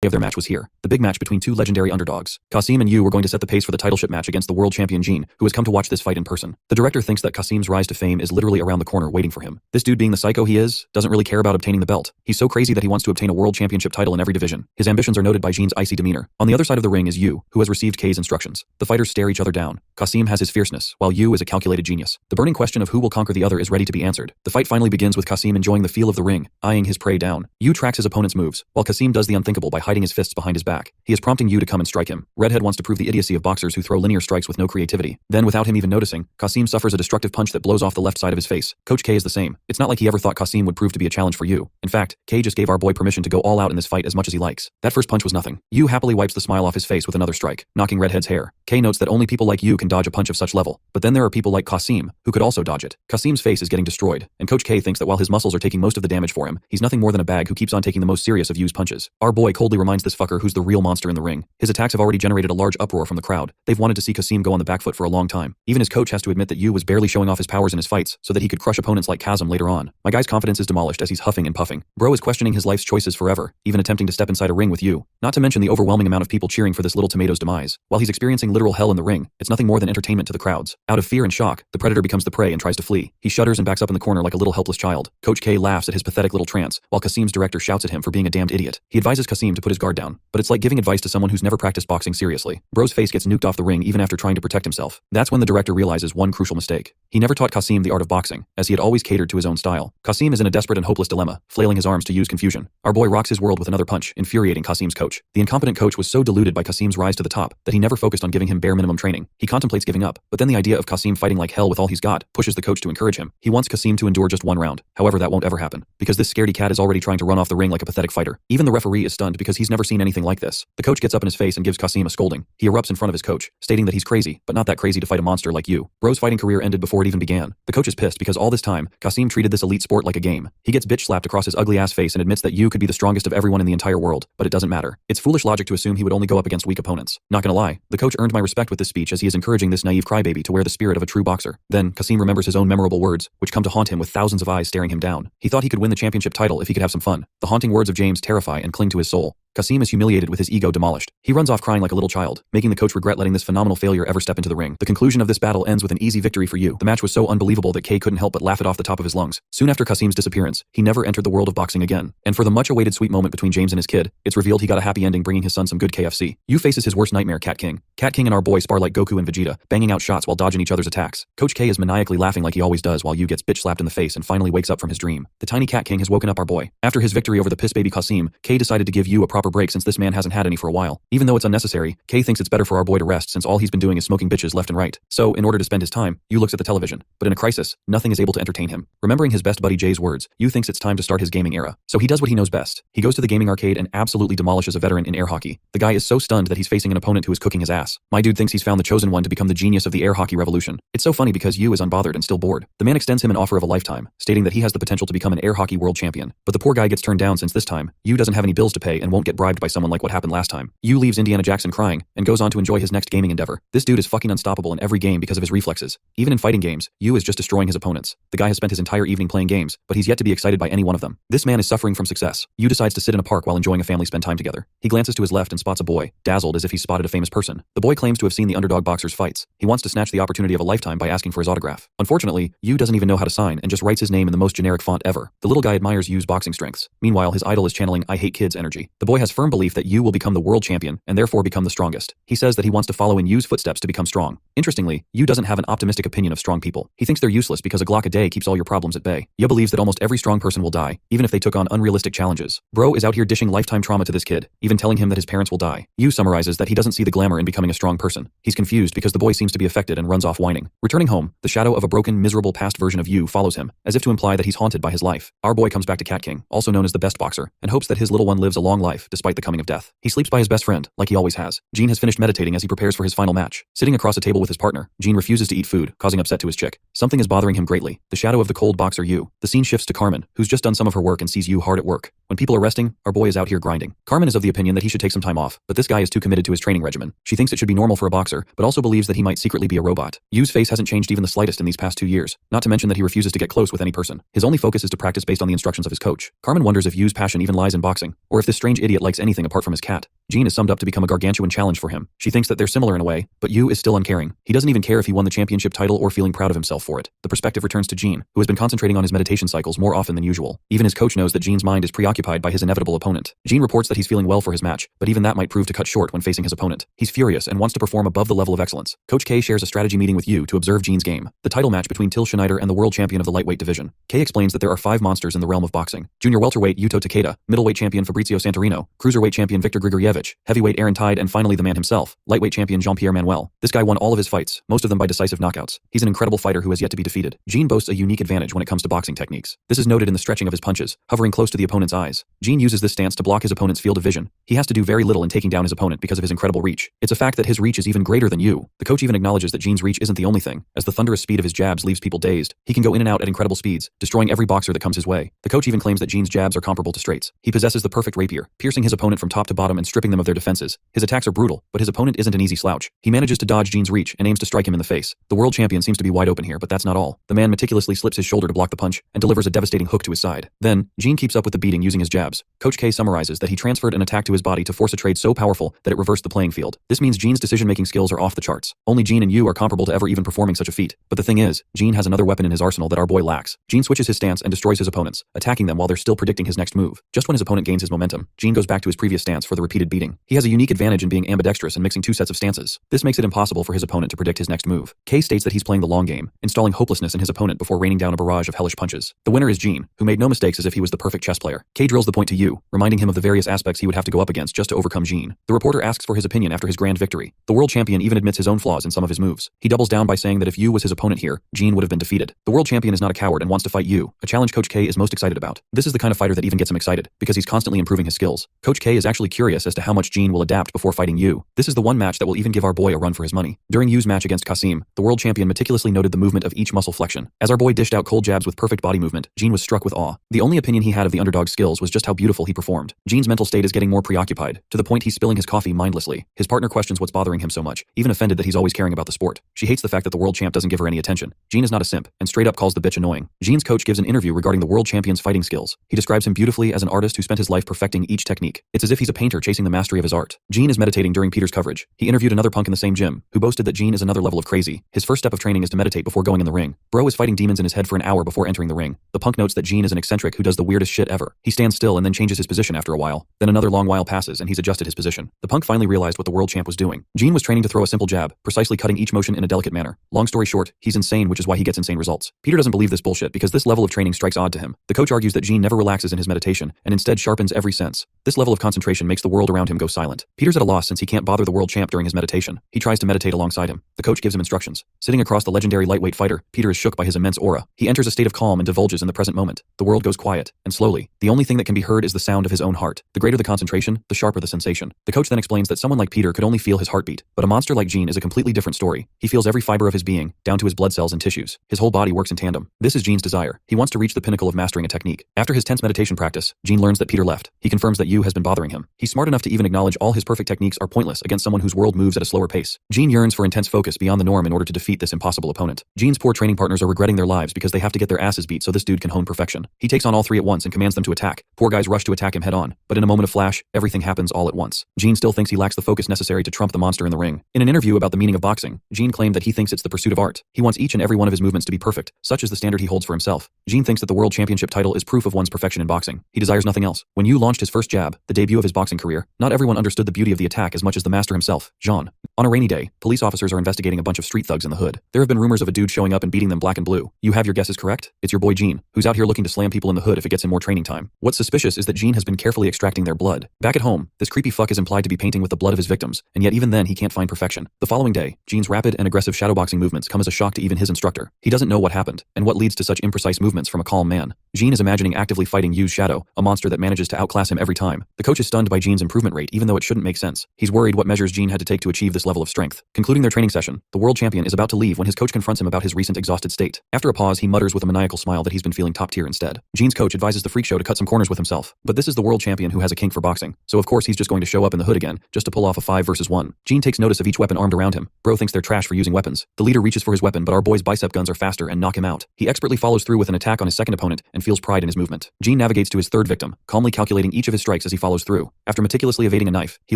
of their match was here. The big match between two legendary underdogs. Qasim and Yu were going to set the pace for the titleship match against the world champion Jean, who has come to watch this fight in person. The director thinks that Qasim's rise to fame is literally around the corner waiting for him. This dude, being the psycho he is, doesn't really care about obtaining the belt. He's so crazy that he wants to obtain a world championship title in every division. His ambitions are noted by Jean's icy demeanor. On the other side of the ring is Yu, who has received K's instructions. The fighters stare each other down. Qasim has his fierceness, while Yu is a calculated genius. The burning question of who will conquer the other is ready to be answered. The fight finally begins with Qasim enjoying the feel of the ring, eyeing his prey down. Yu tracks his opponent's moves, while Qasim does the unthinkable by hiding his fists behind his back. He is prompting Yu to come and strike him. Redhead wants to prove the idiocy of boxers who throw linear strikes with no creativity. Then, without him even noticing, Qasim suffers a destructive punch that blows off the left side of his face. Coach K is the same. It's not like he ever thought Qasim would prove to be a challenge for Yu. In fact, K just gave our boy permission to go all out in this fight as much as he likes. That first punch was nothing. Yu happily wipes the smile off his face with another strike, knocking Redhead's hair. K notes that only people like Yu can dodge a punch of such level. But then there are people like Qasim, who could also dodge it. Qasim's face is getting destroyed, and Coach K thinks that while his muscles are taking most of the damage for him, he's nothing more than a bag who keeps on taking the most serious of Yu's punches. Our boy coldly reminds this fucker who's the real monster in the ring. His attacks have already generated a large uproar from the crowd. They've wanted to see Qasim go on the back foot for a long time. Even his coach has to admit that Yu was barely showing off his powers in his fights so that he could crush opponents like Chasm later on. My guy's confidence is demolished as he's huffing and puffing. Bro is questioning his life's choices forever, even attempting to step inside a ring with Yu. Not to mention the overwhelming amount of people cheering for this little tomato's demise. While he's experiencing literal hell in the ring, it's nothing more than entertainment to the crowds. Out of fear and shock, the predator becomes the prey and tries to flee. He shudders and backs up in the corner like a little helpless child. Coach K laughs at his pathetic little trance, while Qasim's director shouts at him for being a damned idiot. He advises Qasim to put his guard down, but it's like giving advice to someone who's never practiced boxing seriously. Bro's face gets nuked off the ring even after trying to protect himself. That's when the director realizes one crucial mistake. He never taught Qasim the art of boxing, as he had always catered to his own style. Qasim is in a desperate and hopeless dilemma, flailing his arms to use confusion. Our boy rocks his world with another punch, infuriating Qasim's coach. The incompetent coach was so deluded by Qasim's rise to the top that he never focused on giving him bare minimum training. He contemplates giving up, but then the idea of Qasim fighting like hell with all he's got pushes the coach to encourage him. He wants Qasim to endure just one round. However, that won't ever happen, because this scaredy cat is already trying to run off the ring like a pathetic fighter. Even the referee is stunned because he's never seen anything like this. The coach gets up in his face and gives Qasim a scolding. He erupts in front of his coach, stating that he's crazy, but not that crazy to fight a monster like Yu. Bro's fighting career ended before it even began. The coach is pissed because all this time, Qasim treated this elite sport like a game. He gets bitch slapped across his ugly ass face and admits that Yu could be the strongest of everyone in the entire world, but it doesn't matter. It's foolish logic to assume he would only go up against weak opponents. Not gonna lie, the coach earned my respect with this speech as he is encouraging this naive crybaby to wear the spirit of a true boxer. Then, Qasim remembers his own memorable words, which come to haunt him with thousands of eyes staring him down. He thought he could win the championship title if he could have some fun. The haunting words of James terrify and cling to his soul. Qasim is humiliated with his ego demolished. He runs off crying like a little child, making the coach regret letting this phenomenal failure ever step into the ring. The conclusion of this battle ends with an easy victory for Yu. The match was so unbelievable that K couldn't help but laugh it off the top of his lungs. Soon after Qasim's disappearance, he never entered the world of boxing again. And for the much-awaited sweet moment between James and his kid, it's revealed he got a happy ending bringing his son some good KFC. Yu faces his worst nightmare, Cat King. Cat King and our boy spar like Goku and Vegeta, banging out shots while dodging each other's attacks. Coach K is maniacally laughing like he always does while Yu gets bitch slapped in the face and finally wakes up from his dream. The tiny Cat King has woken up our boy. After his victory over the piss baby Qasim, K decided to give Yu a proper break since this man hasn't had any for a while. Even though it's unnecessary, K thinks it's better for our boy to rest since all he's been doing is smoking bitches left and right. So, in order to spend his time, Yu looks at the television. But in a crisis, nothing is able to entertain him. Remembering his best buddy Jay's words, Yu thinks it's time to start his gaming era. So he does what he knows best. He goes to the gaming arcade and absolutely demolishes a veteran in air hockey. The guy is so stunned that he's facing an opponent who is cooking his ass. My dude thinks he's found the chosen one to become the genius of the air hockey revolution. It's so funny because Yu is unbothered and still bored. The man extends him an offer of a lifetime, stating that he has the potential to become an air hockey world champion. But the poor guy gets turned down since this time, Yu doesn't have any bills to pay and won't get bribed by someone like what happened last time. Yu leaves Indiana Jackson crying and goes on to enjoy his next gaming endeavor. This dude is fucking unstoppable in every game because of his reflexes. Even in fighting games, Yu is just destroying his opponents. The guy has spent his entire evening playing games, but he's yet to be excited by any one of them. This man is suffering from success. Yu decides to sit in a park while enjoying a family spend time together. He glances to his left and spots a boy, dazzled as if he spotted a famous person. The boy claims to have seen the underdog boxer's fights. He wants to snatch the opportunity of a lifetime by asking for his autograph. Unfortunately, Yu doesn't even know how to sign and just writes his name in the most generic font ever. The little guy admires Yu's boxing strengths. Meanwhile, his idol is channeling I hate kids energy. The boy has firm belief that Yu will become the world champion and therefore become the strongest. He says that he wants to follow in Yu's footsteps to become strong. Interestingly, Yu doesn't have an optimistic opinion of strong people. He thinks they're useless because a Glock a day keeps all your problems at bay. Yu believes that almost every strong person will die, even if they took on unrealistic challenges. Bro is out here dishing lifetime trauma to this kid, even telling him that his parents will die. Yu summarizes that he doesn't see the glamour in becoming a strong person. He's confused because the boy seems to be affected and runs off whining. Returning home, the shadow of a broken, miserable past version of Yu follows him, as if to imply that he's haunted by his life. Our boy comes back to Cat King, also known as the best boxer, and hopes that his little one lives a long life despite the coming of death. He sleeps by his best friend, like he always has. Jean has finished meditating as he prepares for his final match. Sitting across a table with his partner, Jean refuses to eat food, causing upset to his chick. Something is bothering him greatly. The shadow of the cold boxer Yu. The scene shifts to Carmen, who's just done some of her work and sees Yu hard at work. When people are resting, our boy is out here grinding. Carmen is of the opinion that he should take some time off, but this guy is too committed to his training regimen. She thinks it should be normal for a boxer, but also believes that he might secretly be a robot. Yu's face hasn't changed even the slightest in these past 2 years, not to mention that he refuses to get close with any person. His only focus is to practice based on the instructions of his coach. Carmen wonders if Yu's passion even lies in boxing, or if this strange idiot likes anything apart from his cat. Jean is summed up to become a gargantuan challenge for him. She thinks that they're similar in a way, but Yu is still uncaring. He doesn't even care if he won the championship title or feeling proud of himself for it. The perspective returns to Jean, who has been concentrating on his meditation cycles more often than usual. Even his coach knows that Jean's mind is preoccupied by his inevitable opponent. Jean reports that he's feeling well for his match, but even that might prove to cut short when facing his opponent. He's furious and wants to perform above the level of excellence. Coach K shares a strategy meeting with Yu to observe Jean's game, the title match between Till Schneider and the world champion of the lightweight division. K explains that there are 5 monsters in the realm of boxing: junior welterweight Yuto Takeda, middleweight champion Fabrizio Santorino, cruiserweight champion Victor Grigorievich, heavyweight Aaron Tide, and finally the man himself, lightweight champion Jean-Pierre Manuel. This guy won all of his fights, most of them by decisive knockouts. He's an incredible fighter who has yet to be defeated. Jean boasts a unique advantage when it comes to boxing techniques. This is noted in the stretching of his punches, hovering close to the opponent's eyes. Jean uses this stance to block his opponent's field of vision. He has to do very little in taking down his opponent because of his incredible reach. It's a fact that his reach is even greater than Yu. The coach even acknowledges that Jean's reach isn't the only thing, as the thunderous speed of his jabs leaves people dazed. He can go in and out at incredible speeds, destroying every boxer that comes his way. The coach even claims that Jean's jabs are comparable to straights. He possesses the perfect rapier, piercing his opponent from top to bottom and stripping them of their defenses. His attacks are brutal, but his opponent isn't an easy slouch. He manages to dodge Jean's reach and aims to strike him in the face. The world champion seems to be wide open here, but that's not all. The man meticulously slips his shoulder to block the punch and delivers a devastating hook to his side. Then, Jean keeps up with the beating using his jabs. Coach K summarizes that he transferred an attack to his body to force a trade so powerful that it reversed the playing field. This means Jean's decision-making skills are off the charts. Only Jean and Yu are comparable to ever even performing such a feat. But the thing is, Jean has another weapon in his arsenal that our boy lacks. Jean switches his stance and destroys his opponents, attacking them while they're still predicting his next move. Just when his opponent gains his momentum, Jean goes back to his previous stance for the repeated beating. He has a unique advantage in being ambidextrous and mixing 2 sets of stances. This makes it impossible for his opponent to predict his next move. K states that he's playing the long game, installing hopelessness in his opponent before raining down a barrage of hellish punches. The winner is Jean, who made no mistakes as if he was the perfect chess player. K drills the point to Yu, reminding him of the various aspects he would have to go up against just to overcome Jean. The reporter asks for his opinion after his grand victory. The world champion even admits his own flaws in some of his moves. He doubles down by saying that if Yu was his opponent here, Jean would have been defeated. The world champion is not a coward and wants to fight Yu, a challenge Coach K is most excited about. This is the kind of fighter that even gets him excited, because he's constantly improving his skills. Coach K is actually curious as to how much Jean will adapt before fighting Yu. This is the one match that will even give our boy a run for his money. During Yu's match against Kasim, the world champion meticulously noted the movement of each muscle flexion. As our boy dished out cold jabs with perfect body movement, Jean was struck with awe. The only opinion he had of the underdog's skills was just how beautiful he performed. Jean's mental state is getting more preoccupied, to the point he's spilling his coffee mindlessly. His partner questions what's bothering him so much, even offended that he's always caring about the sport. She hates the fact that the world champ doesn't give her any attention. Jean is not a simp, and straight up calls the bitch annoying. Jean's coach gives an interview regarding the world champion's fighting skills. He describes him beautifully as an artist who spent his life perfecting each technique. It's as if he's a painter chasing the mastery of his art. Jean is meditating during Peter's coverage. He interviewed another punk in the same gym, who boasted that Jean is another level of crazy. His first step of training is to meditate before going in the ring. Bro is fighting demons in his head for an hour before entering the ring. The punk notes that Jean is an eccentric who does the weirdest shit ever. He stands still and then changes his position after a while. Then another long while passes and he's adjusted his position. The punk finally realized what the world champ was doing. Jean was training to throw a simple jab, precisely cutting each motion in a delicate manner. Long story short, he's insane, which is why he gets insane results. Peter doesn't believe this bullshit because this level of training strikes odd to him. The coach argues that Jean never relaxes in his meditation and instead sharpens every sense. This level of concentration makes the world around him go silent. Peter's at a loss since he can't bother the world champ during his meditation. He tries to meditate alongside him. The coach gives him instructions. Sitting across the legendary lightweight fighter, Peter is shook by his immense aura. He enters a state of calm and divulges in the present moment. The world goes quiet, and slowly, the only thing that can be heard is the sound of his own heart. The greater the concentration, the sharper the sensation. The coach then explains that someone like Peter could only feel his heartbeat, but a monster like Jean is a completely different story. He feels every fiber of his being, down to his blood cells and tissues. His whole body works in tandem. This is Jean's desire. He wants to reach the pinnacle of mastering a technique. After his tense meditation practice, Jean learns that Peter left. He confirms that Yu has been bothering him. He's smart enough to even acknowledge all his perfect techniques are pointless against someone whose world moves at a slower pace. Jean yearns for intense focus beyond the norm in order to defeat this impossible opponent. Jean's poor training partners are regretting their lives because they have to get their asses beat so this dude can hone perfection. He takes on all 3 at once and commands them to attack. Poor guys rush to attack him head on, but in a moment of flash, everything happens all at once. Jean still thinks he lacks the focus necessary to trump the monster in the ring. In an interview about the meaning of boxing, Jean claimed that he thinks it's the pursuit of art. He wants each and every one of his movements to be perfect. Such is the standard he holds for himself. Jean thinks that the world championship title is proof of one's perfection in boxing. He desires nothing else. When Yu launched his first jab, the debut of his boxing career, not everyone understood the beauty of the attack as much as the master himself, Jean. On a rainy day, police officers are investigating a bunch of street thugs in the hood. There have been rumors of a dude showing up and beating them black and blue. You have your guesses correct? It's your boy Jean, who's out here looking to slam people in the hood if it gets him more training time. What's suspicious is that Jean has been carefully extracting their blood. Back at home, this creepy fuck is implied to be painting with the blood of his victims, and yet even then he can't find perfection. The following day, Jean's rapid and aggressive shadowboxing movements come as a shock to even his instructor. He doesn't know what happened, and what leads to such imprecise movements from a calm man. Jean is imagining actively fighting Yu's shadow, a monster that manages to outclass him every time. The coach is stunned by Jean's improvement movement rate even though it shouldn't make sense. He's worried what measures Gene had to take to achieve this level of strength. Concluding their training session, the world champion is about to leave when his coach confronts him about his recent exhausted state. After a pause, he mutters with a maniacal smile that he's been feeling top tier instead. Gene's coach advises the freak show to cut some corners with himself, but this is the world champion who has a kink for boxing, so of course he's just going to show up in the hood again, just to pull off a 5 versus 1. Gene takes notice of each weapon armed around him. Bro thinks they're trash for using weapons. The leader reaches for his weapon, but our boy's bicep guns are faster and knock him out. He expertly follows through with an attack on his second opponent and feels pride in his movement. Gene navigates to his third victim, calmly calculating each of his strikes as he follows through. After meticulously evading a knife, he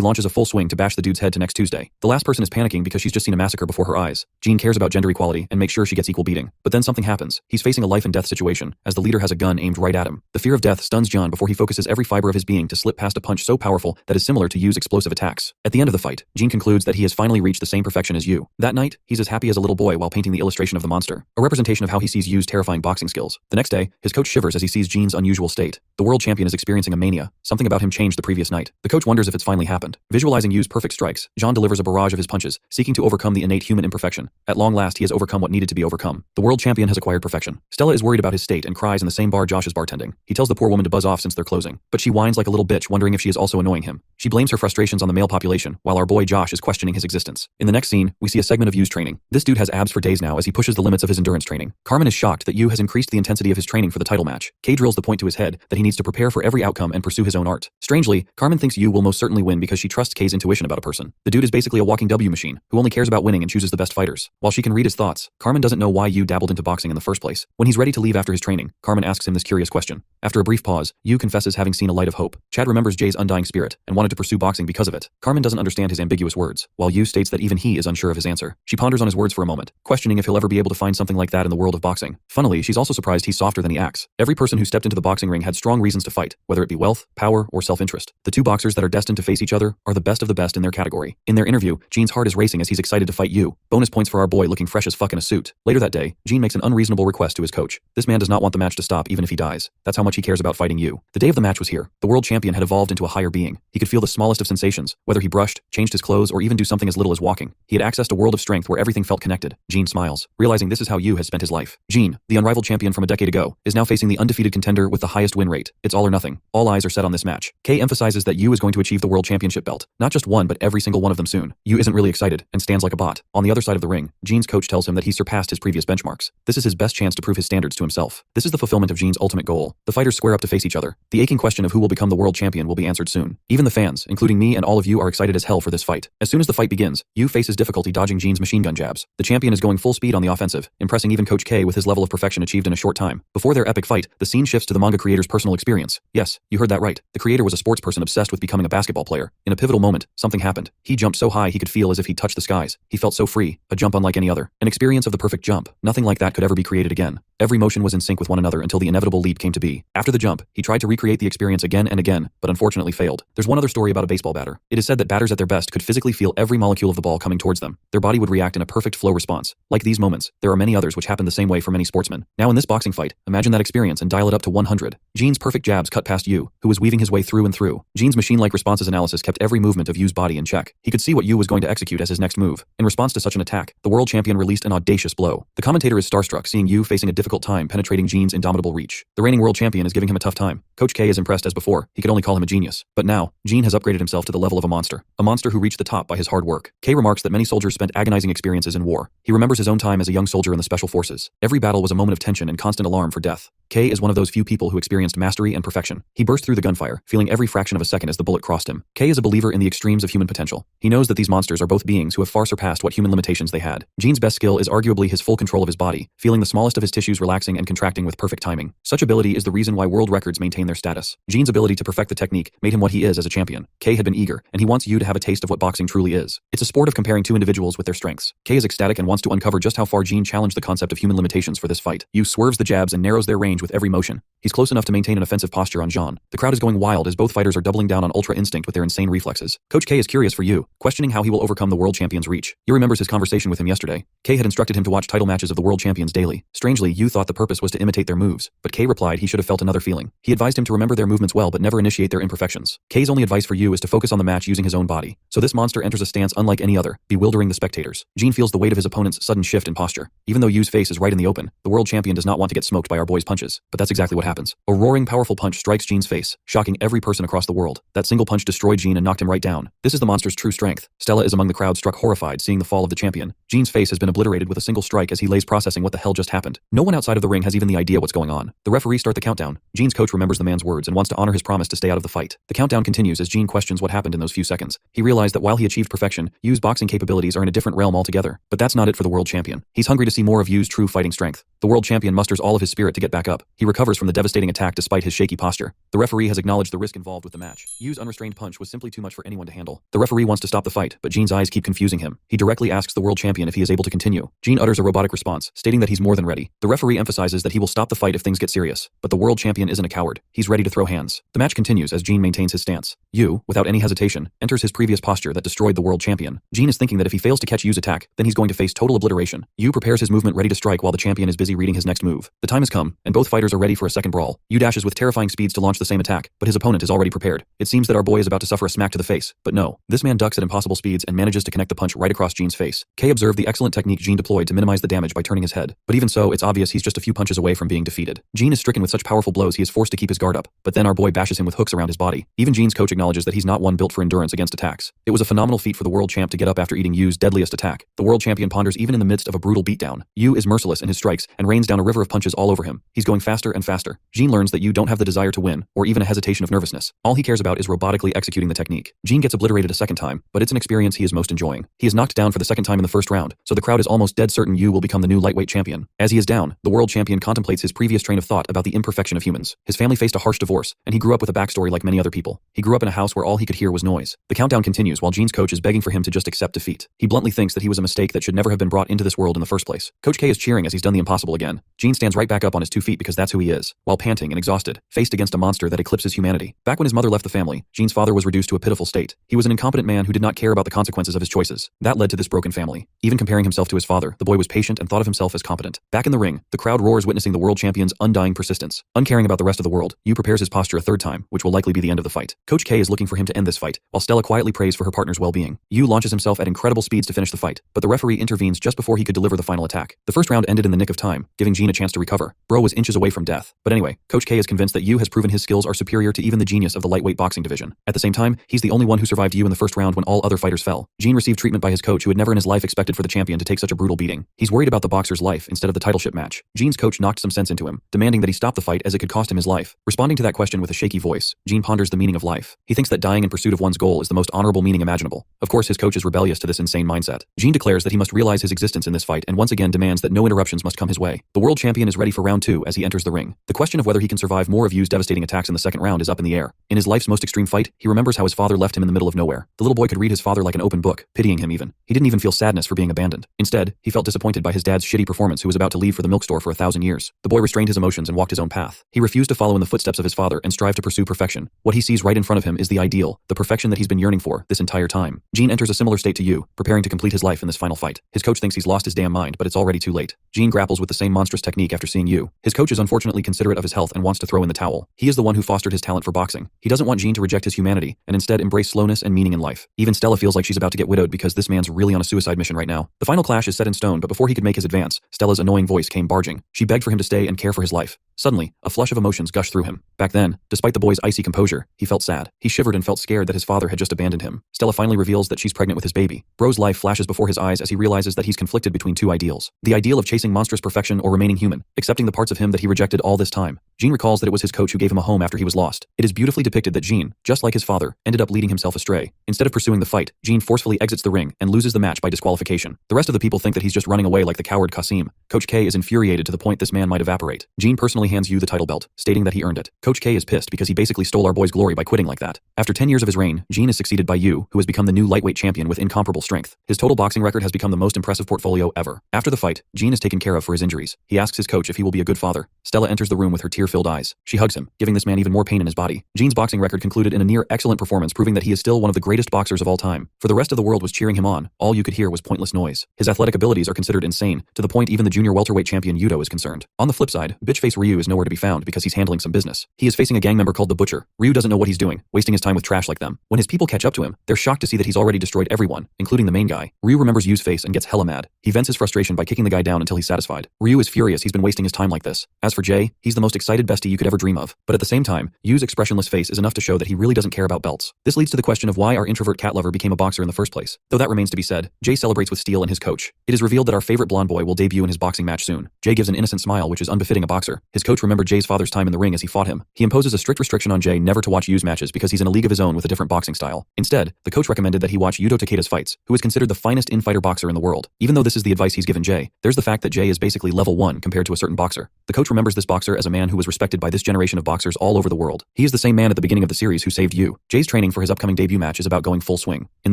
launches a full swing to bash the dude's head to next Tuesday. The last person is panicking because she's just seen a massacre before her eyes. Gene cares about gender equality and makes sure she gets equal beating. But then something happens. He's facing a life and death situation, as the leader has a gun aimed right at him. The fear of death stuns John before he focuses every fiber of his being to slip past a punch so powerful that is similar to Yu's explosive attacks. At the end of the fight, Gene concludes that he has finally reached the same perfection as Yu. That night, he's as happy as a little boy while painting the illustration of the monster, a representation of how he sees Yu's terrifying boxing skills. The next day, his coach shivers as he sees Gene's unusual state. The world champion is experiencing a mania. Something about him changed the previous night. The coach wonders if it's finally happened. Visualizing Yu's perfect strikes, John delivers a barrage of his punches, seeking to overcome the innate human imperfection. At long last, he has overcome what needed to be overcome. The world champion has acquired perfection. Stella is worried about his state and cries in the same bar Josh is bartending. He tells the poor woman to buzz off since they're closing, but she whines like a little bitch, wondering if she is also annoying him. She blames her frustrations on the male population, while our boy Josh is questioning his existence. In the next scene, we see a segment of Yu's training. This dude has abs for days now as he pushes the limits of his endurance training. Carmen is shocked that Yu has increased the intensity of his training for the title match. Kay drills the point to his head that he needs to prepare for every outcome and pursue his own art. Strangely, Carmen thinks Yu will most certainly win because she trusts Kay's intuition about a person. The dude is basically a walking W machine, who only cares about winning and chooses the best fighters. While she can read his thoughts, Carmen doesn't know why Yu dabbled into boxing in the first place. When he's ready to leave after his training, Carmen asks him this curious question. After a brief pause, Yu confesses having seen a light of hope. Chad remembers Jay's undying spirit and wanted to pursue boxing because of it. Carmen doesn't understand his ambiguous words, while Yu states that even he is unsure of his answer. She ponders on his words for a moment, questioning if he'll ever be able to find something like that in the world of boxing. Funnily, she's also surprised he's softer than he acts. Every person who stepped into the boxing ring had strong reasons to fight, whether it be wealth, power, or self-interest. The two boxers that are destined to face each other are the best of the best in their category. In their interview, Gene's heart is racing as he's excited to fight Yu. Bonus points for our boy looking fresh as fuck in a suit. Later that day, Gene makes an unreasonable request to his coach. This man does not want the match to stop even if he dies. That's how much he cares about fighting Yu. The day of the match was here. The world champion had evolved into a higher being. He could feel the smallest of sensations, whether he brushed, changed his clothes, or even do something as little as walking. He had accessed a world of strength where everything felt connected. Gene smiles, realizing this is how Yu has spent his life. Gene, the unrivaled champion from a decade ago, is now facing the undefeated contender with the highest win rate. It's all or nothing. All eyes are set on this match. Kay emphasizes that Yu is going to achieve the world championship belt. Not just one, but every single one of them soon. Yu isn't really excited and stands like a bot. On the other side of the ring, Gene's coach tells him that he surpassed his previous benchmarks. This is his best chance to prove his standards to himself. This is the fulfillment of Gene's ultimate goal. The fighters square up to face each other. The aching question of who will become the world champion will be answered soon. Even the fans, including me and all of you, are excited as hell for this fight. As soon as the fight begins, Yu faces difficulty dodging Gene's machine gun jabs. The champion is going full speed on the offensive, impressing even Coach K with his level of perfection achieved in a short time. Before their epic fight, the scene shifts to the manga creator's personal experience. Yes, you heard that right. The creator was a sports person obsessed with becoming a basketball player. In a pivotal moment, something happened. He jumped so high he could feel as if he touched the skies. He felt so free, a jump unlike any other. An experience of the perfect jump. Nothing like that could ever be created again. Every motion was in sync with one another until the inevitable leap came to be. After the jump, he tried to recreate the experience again and again, but unfortunately failed. There's one other story about a baseball batter. It is said that batters at their best could physically feel every molecule of the ball coming towards them. Their body would react in a perfect flow response. Like these moments, there are many others which happen the same way for many sportsmen. Now in this boxing fight, imagine that experience and dial it up to 100. Gene's perfect jabs cut past Yu, who was weaving his way through and through. Gene's machine-like responses analysis kept every movement of Yu's body in check. He could see what Yu was going to execute as his next move. In response to such an attack, the world champion released an audacious blow. The commentator is starstruck seeing Yu facing a difficult time penetrating Gene's indomitable reach. The reigning world champion is giving him a tough time. Coach K is impressed as before. He could only call him a genius. But now, Gene has upgraded himself to the level of a monster. A monster who reached the top by his hard work. K remarks that many soldiers spent agonizing experiences in war. He remembers his own time as a young soldier in the special forces. Every battle was a moment of tension and constant alarm for death. K is one of those few people who experienced mastery and perfection. He burst through the gunfire, feeling every fraction of a second as the bullet crossed him. K is a believer in the extremes of human potential. He knows that these monsters are both beings who have far surpassed what human limitations they had. Gene's best skill is arguably his full control of his body, feeling the smallest of his tissues relaxing and contracting with perfect timing. Such ability is the reason why world records maintain their status. Gene's ability to perfect the technique made him what he is as a champion. K had been eager, and he wants you to have a taste of what boxing truly is. It's a sport of comparing two individuals with their strengths. K is ecstatic and wants to uncover just how far Gene challenged the concept of human limitations for this fight. Yu swerves the jabs and narrows their range with every motion. He's close enough to maintain an offensive posture on Jean. The crowd is going wild as both fighters are doubling down on ultra instinct with their insane reflexes. Coach K is curious for Yu, questioning how he will overcome the world champion's reach. Yu remembers his conversation with him yesterday. K had instructed him to watch title matches of the world champions daily. Strangely, Yu thought the purpose was to imitate their moves, but K replied he should have felt another feeling. He advised him to remember their movements well but never initiate their imperfections. K's only advice for Yu is to focus on the match using his own body. So this monster enters a stance unlike any other, bewildering the spectators. Gene feels the weight of his opponent's sudden shift in posture. Even though Yu's face is right in the open, the world champion does not want to get smoked by our boy's punches. But that's exactly what happens. A roaring, powerful punch strikes Gene's face, shocking every person across the world. That single single punch destroyed Jean and knocked him right down. This is the monster's true strength. Stella is among the crowd, struck horrified seeing the fall of the champion. Jean's face has been obliterated with a single strike as he lays processing what the hell just happened. No one outside of the ring has even the idea what's going on. The referee start the countdown. Jean's coach remembers the man's words and wants to honor his promise to stay out of the fight. The countdown continues as Jean questions what happened in those few seconds. He realized that while he achieved perfection, Yu's boxing capabilities are in a different realm altogether. But that's not it for the world champion. He's hungry to see more of Yu's true fighting strength. The world champion musters all of his spirit to get back up. He recovers from the devastating attack despite his shaky posture. The referee has acknowledged the risk involved with the match. Yu's unrestrained punch was simply too much for anyone to handle. The referee wants to stop the fight, but Jean's eyes keep confusing him. He directly asks the world champion if he is able to continue. Jean utters a robotic response, stating that he's more than ready. The referee emphasizes that he will stop the fight if things get serious, but the world champion isn't a coward. He's ready to throw hands. The match continues as Jean maintains his stance. Yu, without any hesitation, enters his previous posture that destroyed the world champion. Jean is thinking that if he fails to catch Yu's attack, then he's going to face total obliteration. Yu prepares his movement ready to strike while the champion is busy reading his next move. The time has come, and both fighters are ready for a second brawl. Yu dashes with terrifying speeds to launch the same attack, but his opponent is already prepared. It seems that our boy is about to suffer a smack to the face, but no. This man ducks at impossible speeds and manages to connect the punch right across Jean's face. Kay observed the excellent technique Jean deployed to minimize the damage by turning his head, but even so, it's obvious he's just a few punches away from being defeated. Jean is stricken with such powerful blows he is forced to keep his guard up, but then our boy bashes him with hooks around his body. Even Jean's coach acknowledges that he's not one built for endurance against attacks. It was a phenomenal feat for the world champ to get up after eating Yu's deadliest attack. The world champion ponders even in the midst of a brutal beatdown. Yu is merciless in his strikes and rains down a river of punches all over him. He's going faster and faster. Jean learns that Yu don't have the desire to win, or even a hesitation of nervousness. All he cares about is robotically executing the technique. Jean gets obliterated a second time, but it's an experience he is most enjoying. He is knocked down for the second time in the first round, so the crowd is almost dead certain Yu will become the new lightweight champion. As he is down, the world champion contemplates his previous train of thought about the imperfection of humans. His family faced a harsh divorce, and he grew up with a backstory like many other people. He grew up in a house where all he could hear was noise. The countdown continues while Jean's coach is begging for him to just accept defeat. He bluntly thinks that he was a mistake that should never have been brought into this world in the first place. Coach K is cheering as he's done the impossible again. Jean stands right back up on his 2 feet because that's who he is, while panting and exhausted, faced against a monster that eclipses humanity. Back when his mother left the family, Jean's father was reduced to a pitiful state. He was an incompetent man who did not care about the consequences of his choices. That led to this broken family. Even comparing himself to his father, the boy was patient and thought of himself as competent. Back in the ring, the crowd roars witnessing the world champion's undying persistence. Uncaring about the rest of the world, Yu prepares his posture a third time, which will likely be the end of the fight. Coach K is looking for him to end this fight, while Stella quietly prays for her partner's well-being. Yu launches himself at incredible speeds to finish the fight, but the referee intervenes just before he could deliver the final attack. The first round ended in the nick of time, giving Jean a chance to recover. Bro was inches away from death. But anyway, Coach K is convinced that Yu has proven his skills are superior to even the genius of the lightweight boxing division. At the same time, he's the only one who survived Yu in the first round when all other fighters fell. Jean received treatment by his coach who had never in his life expected for the champion to take such a brutal beating. He's worried about the boxer's life instead of the titleship match. Jean's coach knocked some sense into him, demanding that he stop the fight as it could cost him his life. Responding to that question with a shaky voice, Jean ponders the meaning of life. He thinks that dying in pursuit of one's goal is the most honorable meaning imaginable. Of course, his coach is rebellious to this insane mindset. Jean declares that he must realize his existence in this fight and once again demands that no interruptions must come his way. The world champion is ready for round 2 as he enters the ring. The question of whether he can survive more of Yu's devastating attacks in the second round is up in the air. In his life's most extreme fight, he remembers how his father left him in the middle of nowhere. The little boy could read his father like an open book, pitying him even. He didn't even feel sadness for being abandoned. Instead, he felt disappointed by his dad's shitty performance who was about to leave for the milk store for 1,000 years. The boy restrained his emotions and walked his own path. He refused to follow in the footsteps of his father and strive to pursue perfection. What he sees right in front of him is the ideal, the perfection that he's been yearning for this entire time. Jean enters a similar state to Yu, preparing to complete his life in this final fight. His coach thinks he's lost his damn mind, but it's already too late. Jean grapples with the same monstrous technique after seeing Yu. His coach is unfortunately considerate of his health and wants to throw in the towel. He is the one who fostered his talent for boxing. He doesn't want Jean to reject his humanity and instead embrace slowness and meaning in life. Even Stella feels like she's about to get widowed because this man's really on a suicide mission right now. The final clash is set in stone, but before he could make his advance, Stella's annoying voice came barging. She begged for him to stay and care for his life. Suddenly, a flush of emotions gushed through him. Back then, despite the boy's icy composure, he felt sad. He shivered and felt scared that his father had just abandoned him. Stella finally reveals that she's pregnant with his baby. Bro's life flashes before his eyes as he realizes that he's conflicted between two ideals. The ideal of chasing monstrous perfection or remaining human, accepting the parts of him that he rejected all this time. Jean recalls that it was his coach who gave him a home after he was lost. It is beautifully depicted that Jean, just like his father, ended up leading himself astray. Instead of pursuing the fight, Jean forcefully exits the ring and loses the match by disqualification. The rest of the people think that he's just running away like the coward Kasim. Coach K is infuriated to the point this man might evaporate. Jean personally hands Yu the title belt, stating that he earned it. Coach K is pissed because he basically stole our boy's glory by quitting like that. After 10 years of his reign, Jean is succeeded by Yu, who has become the new lightweight champion with incomparable strength. His total boxing record has become the most impressive portfolio ever. After the fight, Jean is taken care of for his injuries. He asks his coach if he will be a good father. Stella enters the room with her tear-filled eyes. She hugs him, giving this man even more pain in his body. Jean's boxing record concluded in a near excellent performance, proving that he is still one of the greatest boxers of all time. For the rest of the world was cheering him on, all you could hear was pointless noise. His athletic abilities are considered insane, to the point even the junior welterweight champion Yudo is concerned. On the flip side, bitch-face Ryu is nowhere to be found because he's handling some business. He is facing a gang member called the Butcher. Ryu doesn't know what he's doing, wasting his time with trash like them. When his people catch up to him, they're shocked to see that he's already destroyed everyone, including the main guy. Ryu remembers Yu's face and gets hella mad. He vents his frustration by kicking the guy down until he's satisfied. Ryu is furious he's been wasting his time like this. As for Jay, he's the most excited bestie you could ever dream of. But at the same time, Yu's expressionless face is enough to show that he really really doesn't care about belts. This leads to the question of why our introvert cat lover became a boxer in the first place. Though that remains to be said, Jay celebrates with Steele and his coach. It is revealed that our favorite blonde boy will debut in his boxing match soon. Jay gives an innocent smile which is unbefitting a boxer. His coach remembered Jay's father's time in the ring as he fought him. He imposes a strict restriction on Jay never to watch Yu's matches because he's in a league of his own with a different boxing style. Instead, the coach recommended that he watch Yuto Takeda's fights, who is considered the finest in-fighter boxer in the world. Even though this is the advice he's given Jay, there's the fact that Jay is basically level 1 compared to a certain boxer. The coach remembers this boxer as a man who was respected by this generation of boxers all over the world. He is the same man at the beginning of the series who saved Yu. Jay's training for his upcoming debut match is about going full swing. In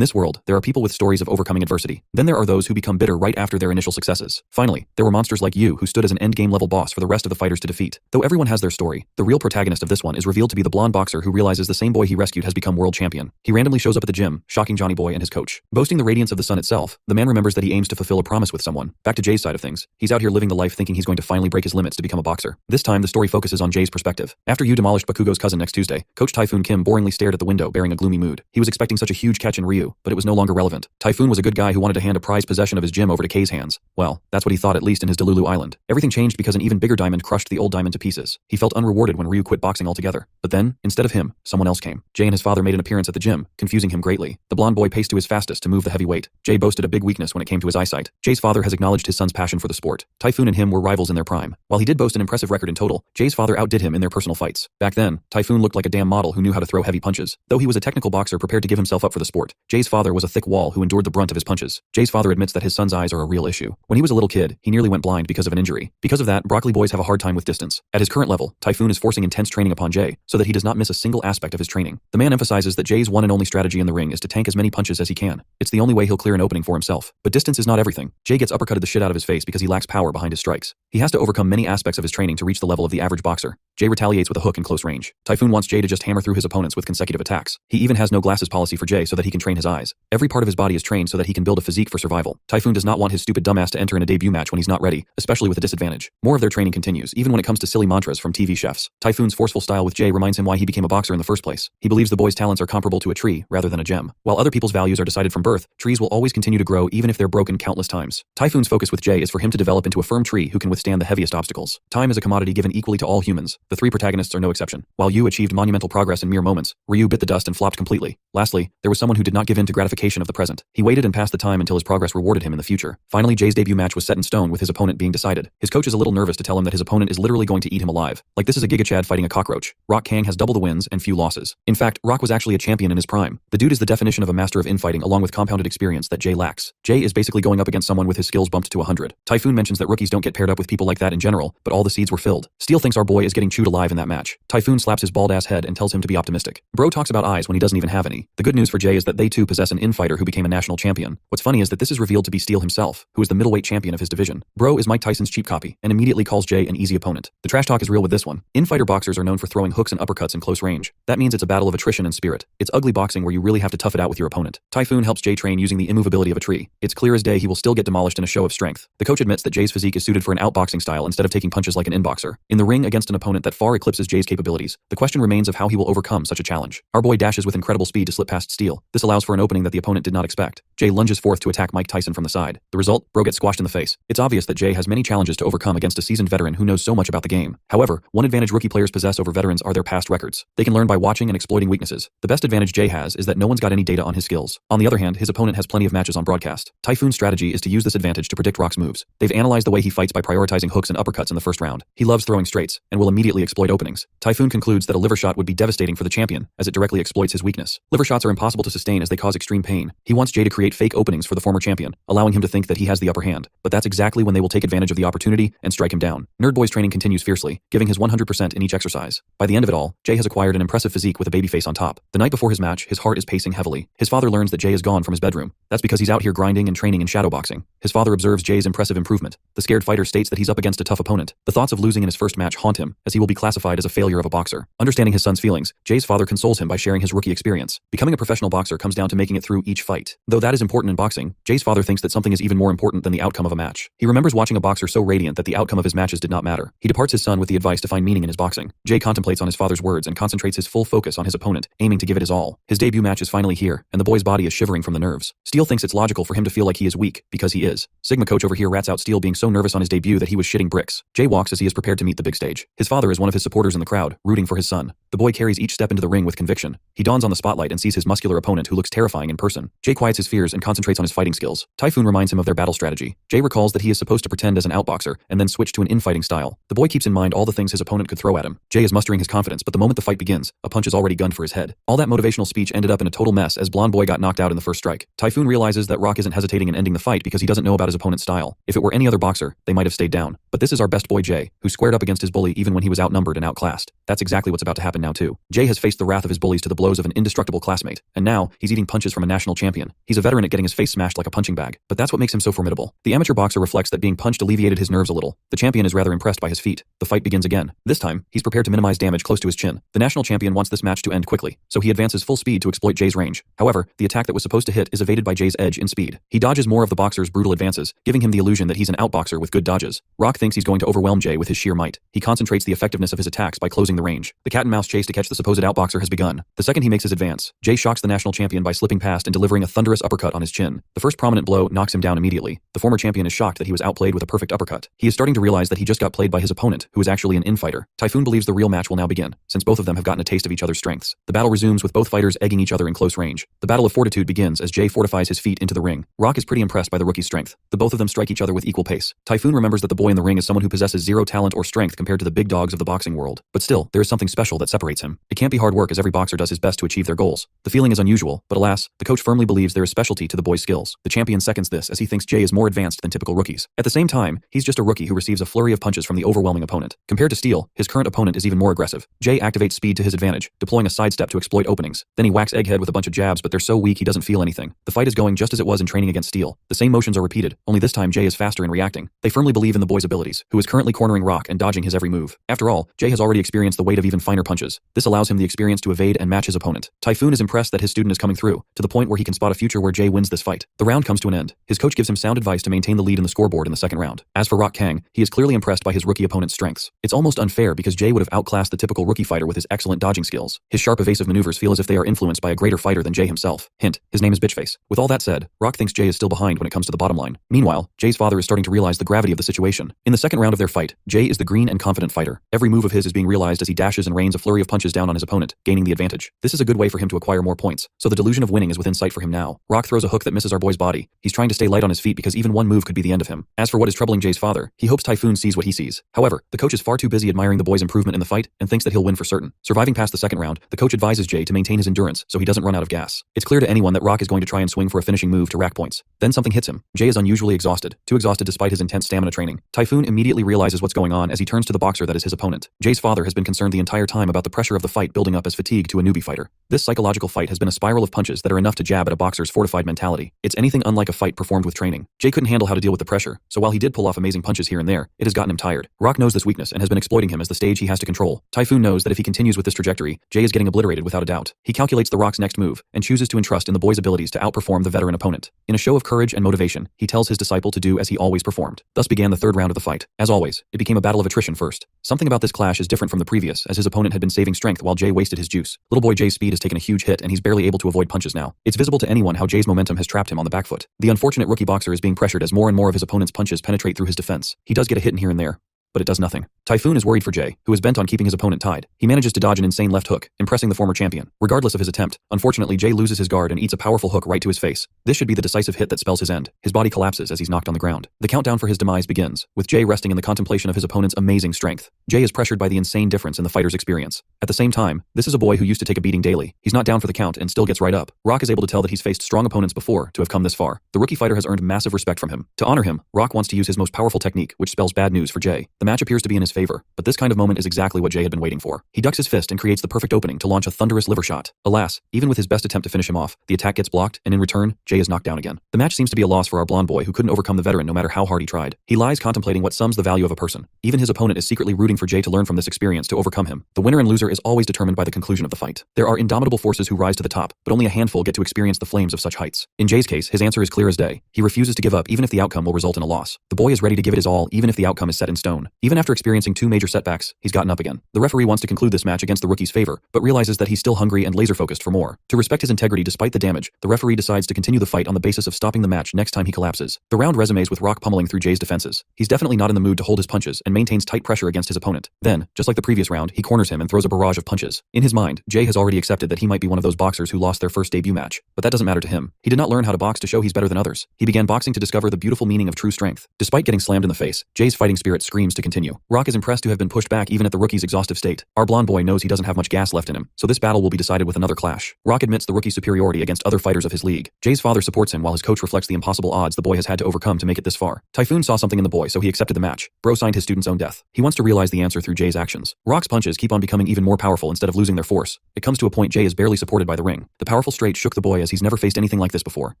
this world, there are people with stories of overcoming adversity. Then there are those who become bitter right after their initial successes. Finally, there were monsters like Yu who stood as an endgame level boss for the rest of the fighters to defeat. Though everyone has their story, the real protagonist of this one is revealed to be the blonde boxer who realizes the same boy he rescued has become world champion. He randomly shows up at the gym, shocking Johnny Boy and his coach. Boasting the radiance of the sun itself, the man remembers that he aims to fulfill a promise with someone. Back to Jay's side of things, he's out here living the life thinking he's going to finally break his limits to become a boxer. This time, the story focuses on Jay's perspective. After Yu demolished Bakugo's cousin next Tuesday, Coach Typhoon Kim boringly stared at the window bearing a gloomy mood. He was expecting such a huge catch in Ryu, but it was no longer relevant. Typhoon was a good guy who wanted to hand a prized possession of his gym over to K's hands. Well, that's what he thought, at least in his Delulu Island. Everything changed because an even bigger diamond crushed the old diamond to pieces. He felt unrewarded when Ryu quit boxing altogether. But then, instead of him, someone else came. Jay and his father made an appearance at the gym, confusing him greatly. The blonde boy paced to his fastest to move the heavy weight. Jay boasted a big weakness when it came to his eyesight. Jay's father has acknowledged his son's passion for the sport. Typhoon and him were rivals in their prime. While he did boast an impressive record in total, Jay's father outdid him in their personal fights. Back then, Typhoon looked like a damn model who knew how to throw heavy punches. Though he was a technical boxer prepared to give himself up for the sport, Jay's father was a thick wall who endured the brunt of his punches. Jay's father admits that his son's eyes are a real issue. When he was a little kid, he nearly went blind because of an injury. Because of that, broccoli boys have a hard time with distance. At his current level, Typhoon is forcing intense training upon Jay so that he does not miss a single aspect of his training. The man emphasizes that Jay's one and only strategy in the ring is to tank as many punches as he can. It's the only way he'll clear an opening for himself. But distance is not everything. Jay gets uppercutted the shit out of his face because he lacks power behind his strikes. He has to overcome many aspects of his training to reach the level of the average boxer. Jay retaliates with a hook in close range. Typhoon wants Jay to just hammer through his opponents with consecutive attacks. He even has no glasses policy for Jay so that he can train his eyes. Every part of his body is trained so that he can build a physique for survival. Typhoon does not want his stupid dumbass to enter in a debut match when he's not ready, especially with a disadvantage. More of their training continues, even when it comes to silly mantras from TV chefs. Typhoon's forceful style with Jay reminds him why he became a boxer in the first place. He believes the boy's talents are comparable to a tree rather than a gem. While other people's values are decided from birth, trees will always continue to grow even if they're broken countless times. Typhoon's focus with Jay is for him to develop into a firm tree who can withstand the heaviest obstacles. Time is a commodity given equally to all humans. The three protagonists are no exception. While Yu achieved monumental progress in mere moments, Ryu bit the dust and flopped completely. Lastly, there was someone who did not give in to gratification of the present. He waited and passed the time until his progress rewarded him in the future. Finally, Jay's debut match was set in stone with his opponent being decided. His coach is a little nervous to tell him that his opponent is literally going to eat him alive. Like this is a Giga Chad fighting a cockroach. Rock Kang has double the wins and few losses. In fact, Rock was actually a champion in his prime. The dude is the definition of a master of infighting along with compounded experience that Jay lacks. Jay is basically going up against someone with his skills bumped to 100. Typhoon mentions that rookies don't get paired up with people like that in general, but all the seeds were filled. Steele thinks our boy is getting chewed alive in that match. Typhoon slaps his bald ass head and tells him to be optimistic. Bro talks about eyes when he doesn't even have any. The good news for Jay is that they too possess an infighter who became a national champion. What's funny is that this is revealed to be Steele himself, who is the middleweight champion of his division. Bro is Mike Tyson's cheap copy and immediately calls Jay an easy opponent. The trash talk is real with this one. Infighter boxers are known for throwing hooks and uppercuts in close range. That means it's a battle of attrition and spirit. It's ugly boxing where you really have to tough it out with your opponent. Typhoon helps Jay train using the immovability of a tree. It's clear as day he will still get demolished in a show of strength. The coach admits that Jay's physique is suited for an outboxing style instead of taking punches like an inboxer. In the ring against an opponent that far eclipses Jay's capabilities, the question remains of how he will overcome such a challenge. Our boy dashes with incredible speed to slip past Steele. This allows for an opening that the opponent did not expect. Jay lunges forth to attack Mike Tyson from the side. The result? Bro gets squashed in the face. It's obvious that Jay has many challenges to overcome against a seasoned veteran who knows so much about the game. However, one advantage rookie players possess over veterans are their past records. They can learn by watching and exploiting weaknesses. The best advantage Jay has is that no one's got any data on his skills. On the other hand, his opponent has plenty of matches on broadcast. Typhoon's strategy is to use this advantage to predict Rock's moves. They've analyzed the way he fights by prioritizing hooks and uppercuts in the first round. He loves throwing straights and will immediately exploit openings. Typhoon concludes that a liver shot would be devastating for the champion, as it directly exploits his weakness. Liver shots are impossible to sustain as they cause extreme pain. He wants Jay to create fake openings for the former champion, allowing him to think that he has the upper hand. But that's exactly when they will take advantage of the opportunity and strike him down. Nerd Boy's training continues fiercely, giving his 100% in each exercise. By the end of it all, Jay has acquired an impressive physique with a baby face on top. The night before his match, his heart is pacing heavily. His father learns that Jay is gone from his bedroom. That's because he's out here grinding and training in shadowboxing. His father observes Jay's impressive improvement. The scared fighter states that he's up against a tough opponent. The thoughts of losing in his first match haunt him, as he will be classified as a failure of a boxer. Understanding his son's feelings, Jay's father consoles him by sharing his rookie experience. Becoming a professional boxer comes down to making it through each fight. Though that is important in boxing, Jay's father thinks that something is even more important than the outcome of a match. He remembers watching a boxer so radiant that the outcome of his matches did not matter. He departs his son with the advice to find meaning in his boxing. Jay contemplates on his father's words and concentrates his full focus on his opponent, aiming to give it his all. His debut match is finally here, and the boy's body is shivering from the nerves. Steele thinks it's logical for him to feel like he is weak, because he is. Sigma coach over here rats out Steele being so nervous on his debut that he was shitting bricks. Jay walks as he is prepared to meet the big stage. His father is one of his supporters in the crowd, rooting for his son. The boy carries each step into the the ring with conviction. He dawns on the spotlight and sees his muscular opponent who looks terrifying in person. Jay quiets his fears and concentrates on his fighting skills. Typhoon reminds him of their battle strategy. Jay recalls that he is supposed to pretend as an outboxer and then switch to an infighting style. The boy keeps in mind all the things his opponent could throw at him. Jay is mustering his confidence, but the moment the fight begins, a punch is already gunned for his head. All that motivational speech ended up in a total mess as Blonde Boy got knocked out in the first strike. Typhoon realizes that Rock isn't hesitating in ending the fight because he doesn't know about his opponent's style. If it were any other boxer, they might have stayed down. But this is our best boy Jay, who squared up against his bully even when he was outnumbered and outclassed. That's exactly what's about to happen now too. Jay has faced the wrath of his bullies to the blows of an indestructible classmate, and now he's eating punches from a national champion. He's a veteran at getting his face smashed like a punching bag, but that's what makes him so formidable. The amateur boxer reflects that being punched alleviated his nerves a little. The champion is rather impressed by his feat. The fight begins again. This time, he's prepared to minimize damage close to his chin. The national champion wants this match to end quickly, so he advances full speed to exploit Jay's range. However, the attack that was supposed to hit is evaded by Jay's edge in speed. He dodges more of the boxer's brutal advances, giving him the illusion that he's an outboxer with good dodges. Rock thinks he's going to overwhelm Jay with his sheer might. He concentrates the effectiveness of his attacks by closing the range. The cat and mouse chase to catch the supposed outboxer has begun. The second he makes his advance, Jay shocks the national champion by slipping past and delivering a thunderous uppercut on his chin. The first prominent blow knocks him down immediately. The former champion is shocked that he was outplayed with a perfect uppercut. He is starting to realize that he just got played by his opponent, who is actually an infighter. Typhoon believes the real match will now begin, since both of them have gotten a taste of each other's strengths. The battle resumes with both fighters egging each other in close range. The battle of fortitude begins as Jay fortifies his feet into the ring. Rock is pretty impressed by the rookie's strength. The both of them strike each other with equal pace. Typhoon remembers that the boy in the ring is someone who possesses zero talent or strength compared to the big dogs of the boxing world. But still, there is something special that separates him. It can't be hard work as every boxer does his best to achieve their goals. The feeling is unusual, but alas, the coach firmly believes there is specialty to the boy's skills. The champion seconds this as he thinks Jay is more advanced than typical rookies. At the same time, he's just a rookie who receives a flurry of punches from the overwhelming opponent. Compared to Steel, his current opponent is even more aggressive. Jay activates speed to his advantage, deploying a sidestep to exploit openings. Then he whacks Egghead with a bunch of jabs, but they're so weak he doesn't feel anything. The fight is going just as it was in training against Steel. The same motions are repeated, only this time Jay is faster in reacting. They firmly believe in the boy's abilities, who is currently cornering Rock and dodging his every move. After all, Jay has already experienced the weight of even finer punches. This allows him the experience to evade and match his opponent. Typhoon is impressed that his student is coming through, to the point where he can spot a future where Jay wins this fight. The round comes to an end. His coach gives him sound advice to maintain the lead in the scoreboard in the second round. As for Rock Kang, he is clearly impressed by his rookie opponent's strengths. It's almost unfair because Jay would have outclassed the typical rookie fighter with his excellent dodging skills. His sharp evasive maneuvers feel as if they are influenced by a greater fighter than Jay himself. Hint, his name is Bitchface. With all that said, Rock thinks Jay is still behind when it comes to the bottom line. Meanwhile, Jay's father is starting to realize the gravity of the situation. In the second round of their fight, Jay is the green and confident fighter. Every move of his is being realized as he dashes and rains a flurry of punches down on his opponent, gaining the advantage. This is a good way for him to acquire more points, so the delusion of winning is within sight for him now. Rock throws a hook that misses our boy's body. He's trying to stay light on his feet because even one move could be the end of him. As for what is troubling Jay's father, he hopes Typhoon sees what he sees. However, the coach is far too busy admiring the boy's improvement in the fight and thinks that he'll win for certain. Surviving past the second round, the coach advises Jay to maintain his endurance so he doesn't run out of gas. It's clear to anyone that Rock is going to try and swing for a finishing move to rack points. Then something hits him. Jay is unusually exhausted, too exhausted despite his intense stamina training. Typhoon immediately realizes what's going on as he turns to the boxer that is his opponent. Jay's father has been concerned the entire time about the pressure of the fight building up as fatigue to a newbie fighter. This psychological fight has been a spiral of punches that are enough to jab at a boxer's fortified mentality. It's anything unlike a fight performed with training. Jay couldn't handle how to deal with the pressure, so while he did pull off amazing punches here and there, it has gotten him tired. Rock knows this weakness and has been exploiting him as the stage he has to control. Typhoon knows that if he continues with this trajectory, Jay is getting obliterated without a doubt. He calculates the Rock's next move and chooses to entrust in the boy's abilities to outperform the veteran opponent. In a show of courage and motivation, he tells his disciple to do as he always performed. Thus began the third round of the fight. As always, it became a battle of attrition first. Something about this clash is different from the previous, as his opponent had been saving strength while Jay wasted his juice. Little boy Jay's speed has taken a huge hit and he's barely able to avoid punches now. It's visible to anyone how Jay's momentum has trapped him on the back foot. The unfortunate rookie boxer is being pressured as more and more of his opponent's punches penetrate through his defense. He does get a hit in here and there, but it does nothing. Typhoon is worried for Jay, who is bent on keeping his opponent tied. He manages to dodge an insane left hook, impressing the former champion. Regardless of his attempt, unfortunately Jay loses his guard and eats a powerful hook right to his face. This should be the decisive hit that spells his end. His body collapses as he's knocked on the ground. The countdown for his demise begins, with Jay resting in the contemplation of his opponent's amazing strength. Jay is pressured by the insane difference in the fighter's experience. At the same time, this is a boy who used to take a beating daily. He's not down for the count and still gets right up. Rock is able to tell that he's faced strong opponents before to have come this far. The rookie fighter has earned massive respect from him. To honor him, Rock wants to use his most powerful technique, which spells bad news for Jay. The match appears to be in his favor, but this kind of moment is exactly what Jay had been waiting for. He ducks his fist and creates the perfect opening to launch a thunderous liver shot. Alas, even with his best attempt to finish him off, the attack gets blocked, and in return, Jay is knocked down again. The match seems to be a loss for our blonde boy who couldn't overcome the veteran no matter how hard he tried. He lies contemplating what sums the value of a person. Even his opponent is secretly rooting for Jay to learn from this experience to overcome him. The winner and loser is always determined by the conclusion of the fight. There are indomitable forces who rise to the top, but only a handful get to experience the flames of such heights. In Jay's case, his answer is clear as day. He refuses to give up even if the outcome will result in a loss. The boy is ready to give it his all even if the outcome is set in stone. down. Even after experiencing 2 major setbacks, he's gotten up again. The referee wants to conclude this match against the rookie's favor, but realizes that he's still hungry and laser-focused for more. To respect his integrity despite the damage, the referee decides to continue the fight on the basis of stopping the match next time he collapses. The round resumes with Rock pummeling through Jay's defenses. He's definitely not in the mood to hold his punches and maintains tight pressure against his opponent. Then, just like the previous round, he corners him and throws a barrage of punches. In his mind, Jay has already accepted that he might be one of those boxers who lost their first debut match, but that doesn't matter to him. He did not learn how to box to show he's better than others. He began boxing to discover the beautiful meaning of true strength. Despite getting slammed in the face, Jay's fighting spirit screams to continue. Rock is impressed to have been pushed back even at the rookie's exhaustive state. Our blonde boy knows he doesn't have much gas left in him, so this battle will be decided with another clash. Rock admits the rookie's superiority against other fighters of his league. Jay's father supports him while his coach reflects the impossible odds the boy has had to overcome to make it this far. Typhoon saw something in the boy, so he accepted the match. Bro signed his student's own death. He wants to realize the answer through Jay's actions. Rock's punches keep on becoming even more powerful instead of losing their force. It comes to a point Jay is barely supported by the ring. The powerful straight shook the boy as he's never faced anything like this before.